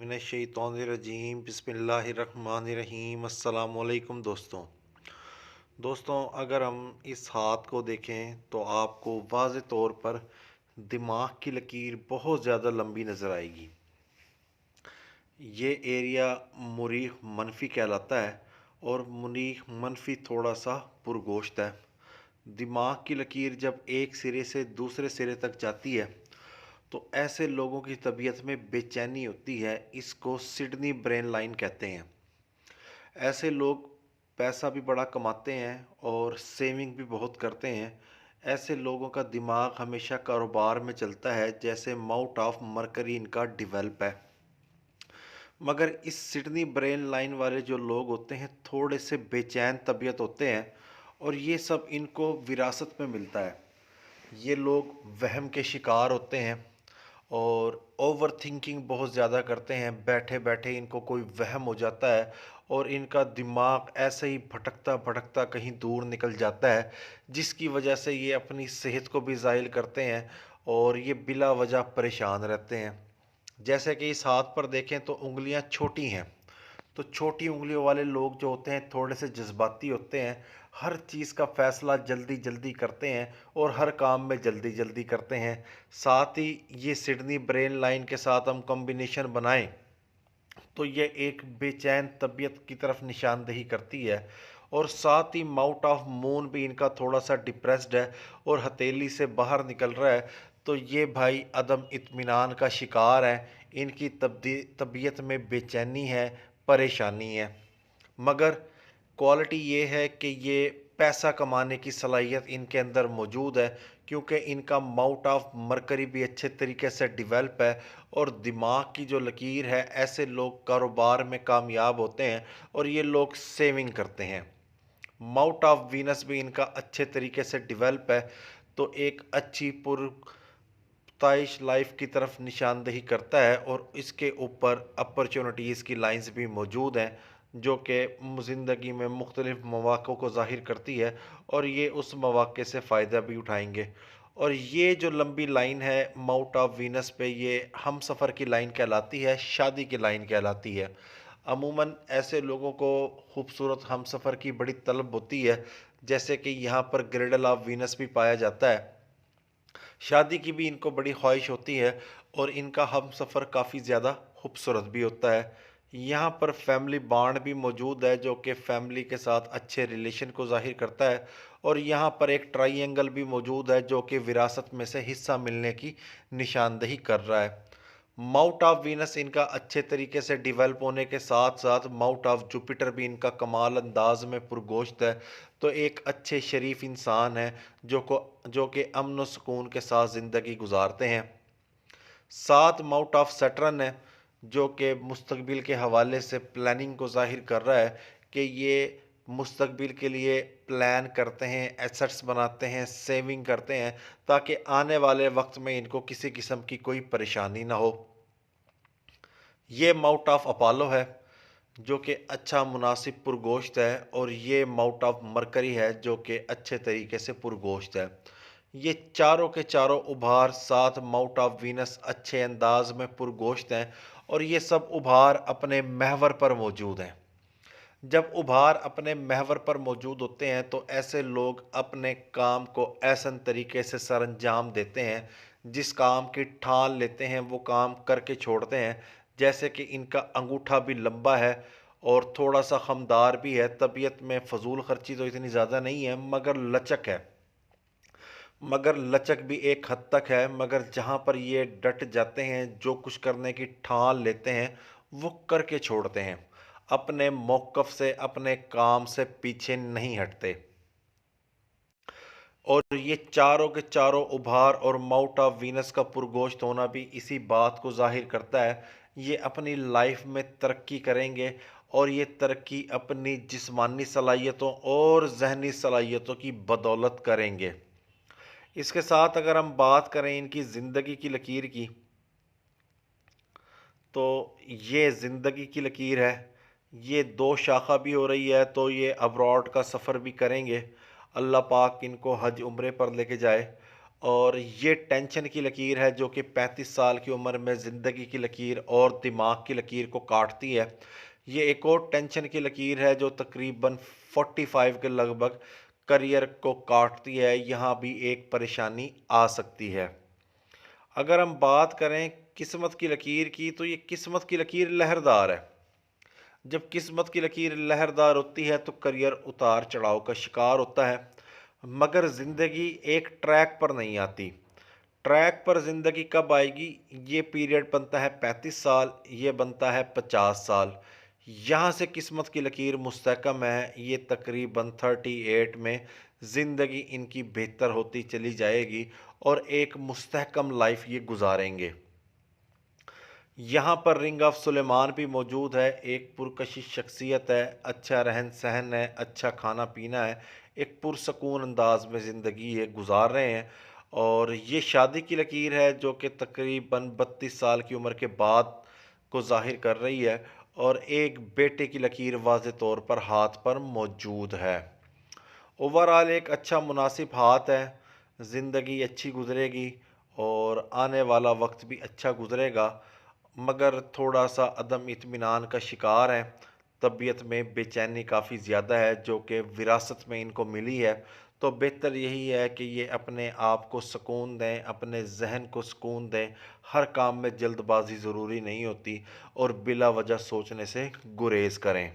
मिनश्शैतानिर्रजीम बिस्मिल्लाहिर्रहमानिर्रहीम अस्सलामुअलैकुम दोस्तों, अगर हम इस हाथ को देखें तो आपको वाज़े तौर पर दिमाग की लकीर बहुत ज़्यादा लंबी नज़र आएगी। ये एरिया मुरीख मनफी कहलाता है और मुरीख मनफी थोड़ा सा पुरगोश्त है। दिमाग की लकीर जब एक सिरे से दूसरे सिरे तक जाती है तो ऐसे लोगों की तबीयत में बेचैनी होती है। इसको सिडनी ब्रेन लाइन कहते हैं। ऐसे लोग पैसा भी बड़ा कमाते हैं और सेविंग भी बहुत करते हैं। ऐसे लोगों का दिमाग हमेशा कारोबार में चलता है, जैसे माउथ ऑफ मरकरी इनका डेवलप है। मगर इस सिडनी ब्रेन लाइन वाले जो लोग होते हैं थोड़े से बेचैन तबीयत होते हैं और ये सब इनको विरासत में मिलता है। ये लोग वहम के शिकार होते हैं और ओवर थिंकिंग बहुत ज़्यादा करते हैं। बैठे बैठे इनको कोई वहम हो जाता है और इनका दिमाग ऐसे ही भटकता भटकता कहीं दूर निकल जाता है, जिसकी वजह से ये अपनी सेहत को भी ज़ायल करते हैं और ये बिला वजह परेशान रहते हैं। जैसे कि इस हाथ पर देखें तो उंगलियां छोटी हैं, तो छोटी उंगलियों वाले लोग जो होते हैं थोड़े से जज्बाती होते हैं। हर चीज़ का फैसला जल्दी जल्दी करते हैं और हर काम में जल्दी जल्दी करते हैं। साथ ही ये सिडनी ब्रेन लाइन के साथ हम कॉम्बिनेशन बनाएं तो ये एक बेचैन तबीयत की तरफ निशानदेही करती है। और साथ ही माउथ ऑफ मून भी इनका थोड़ा सा डिप्रेस्ड है और हथेली से बाहर निकल रहा है, तो ये भाई अदम इत्मीनान का शिकार है। इनकी तबीयत में बेचैनी है, परेशानी है। मगर क्वालिटी ये है कि ये पैसा कमाने की सलाहियत इनके अंदर मौजूद है, क्योंकि इनका माउथ ऑफ मरकरी भी अच्छे तरीके से डेवलप है और दिमाग की जो लकीर है, ऐसे लोग कारोबार में कामयाब होते हैं और ये लोग सेविंग करते हैं। माउथ ऑफ वीनस भी इनका अच्छे तरीके से डेवलप है, तो एक अच्छी पुरताइश लाइफ की तरफ निशानदेही करता है और इसके ऊपर अपॉर्चुनिटीज़ की लाइंस भी मौजूद हैं, जो कि ज़िंदगी में मुख्तलिफ मौक़ों को ज़ाहिर करती है और ये उस मौक़े से फ़ायदा भी उठाएंगे। और ये जो लंबी लाइन है माउथ ऑफ वीनस पे, ये हम सफ़र की लाइन कहलाती है, शादी की लाइन कहलाती है। अमूमन ऐसे लोगों को खूबसूरत हम सफ़र की बड़ी तलब होती है, जैसे कि यहाँ पर ग्रिडल ऑफ वीनस भी पाया जाता है। शादी की भी इनको बड़ी ख्वाहिश होती है और इनका हम सफ़र काफ़ी ज़्यादा खूबसूरत भी होता है। यहाँ पर फैमिली बॉन्ड भी मौजूद है, जो कि फैमिली के साथ अच्छे रिलेशन को ज़ाहिर करता है। और यहाँ पर एक ट्राइंगल भी मौजूद है, जो कि विरासत में से हिस्सा मिलने की निशानदेही कर रहा है। माउथ ऑफ वीनस इनका अच्छे तरीके से डेवलप होने के साथ साथ माउथ ऑफ जुपिटर भी इनका कमाल अंदाज में पुरगोश्त है, तो एक अच्छे शरीफ इंसान है जो कि अमन व सुकून के साथ ज़िंदगी गुजारते हैं। साथ माउथ ऑफ सैटर्न है, जो कि मुस्तकबिल के हवाले से प्लानिंग को ज़ाहिर कर रहा है कि ये मुस्तकबिल के लिए प्लान करते हैं, एसेट्स बनाते हैं, सेविंग करते हैं, ताकि आने वाले वक्त में इनको किसी किस्म की कोई परेशानी ना हो। ये माउथ ऑफ अपोलो है, जो कि अच्छा मुनासिब पुरगोश्त है। और ये माउथ ऑफ मरकरी है, जो कि अच्छे तरीके से पुरगोश्त है। ये चारों के चारों उभार साथ माउथ ऑफ वीनस अच्छे अंदाज में पुरगोश्त हैं और ये सब उभार अपने महवर पर मौजूद हैं। जब उभार अपने महवर पर मौजूद होते हैं तो ऐसे लोग अपने काम को ऐसन तरीके से सरअंजाम देते हैं, जिस काम की ठान लेते हैं वो काम करके छोड़ते हैं। जैसे कि इनका अंगूठा भी लंबा है और थोड़ा सा खमदार भी है। तबीयत में फजूल खर्ची तो इतनी ज़्यादा नहीं है, मगर लचक है। मगर लचक भी एक हद तक है, मगर जहाँ पर ये डट जाते हैं, जो कुछ करने की ठान लेते हैं वो करके छोड़ते हैं। अपने मौक़िफ़ से, अपने काम से पीछे नहीं हटते। और ये चारों के चारों उभार और माउथ ऑफ वीनस का पुरगोश्त होना भी इसी बात को ज़ाहिर करता है। ये अपनी लाइफ में तरक्की करेंगे और ये तरक्की अपनी जिस्मानी सलाहियतों और जहनी सलाहियतों की बदौलत करेंगे। इसके साथ अगर हम बात करें इनकी ज़िंदगी की लकीर की, तो ये ज़िंदगी की लकीर है। ये दो शाखा भी हो रही है, तो ये अब्रॉड का सफ़र भी करेंगे। अल्लाह पाक इनको हज उम्रे पर लेके जाए। और ये टेंशन की लकीर है जो कि 35 साल की उम्र में ज़िंदगी की लकीर और दिमाग की लकीर को काटती है। ये एक और टेंशन की लकीर है जो तकरीबन 45 के लगभग करियर को काटती है। यहाँ भी एक परेशानी आ सकती है। अगर हम बात करें किस्मत की लकीर की, तो ये किस्मत की लकीर लहरदार है। जब किस्मत की लकीर लहरदार होती है तो करियर उतार चढ़ाव का शिकार होता है, मगर ज़िंदगी एक ट्रैक पर नहीं आती। ट्रैक पर ज़िंदगी कब आएगी? ये पीरियड बनता है 35 साल, ये बनता है 50 साल। यहाँ से किस्मत की लकीर मुस्तहकम है। ये तकरीबन 38 में ज़िंदगी इनकी बेहतर होती चली जाएगी और एक मुस्तहकम लाइफ ये गुजारेंगे। यहाँ पर रिंग ऑफ सुलेमान भी मौजूद है। एक पुरकशिश शख्सियत है, अच्छा रहन सहन है, अच्छा खाना पीना है, एक पुरसकून अंदाज में ज़िंदगी ये गुजार रहे हैं। और ये शादी की लकीर है जो कि तकरीबन 32 साल की उम्र के बाद को ज़ाहिर कर रही है। और एक बेटे की लकीर वाज़े तौर पर हाथ पर मौजूद है। ओवरऑल एक अच्छा मुनासिब हाथ है। ज़िंदगी अच्छी गुजरेगी और आने वाला वक्त भी अच्छा गुजरेगा, मगर थोड़ा सा अदम इत्मीनान का शिकार है। तबीयत में बेचैनी काफ़ी ज़्यादा है जो कि विरासत में इनको मिली है। तो बेहतर यही है कि ये अपने आप को सुकून दें, अपने जहन को सुकून दें। हर काम में जल्दबाजी ज़रूरी नहीं होती और बिला वजह सोचने से गुरेज करें।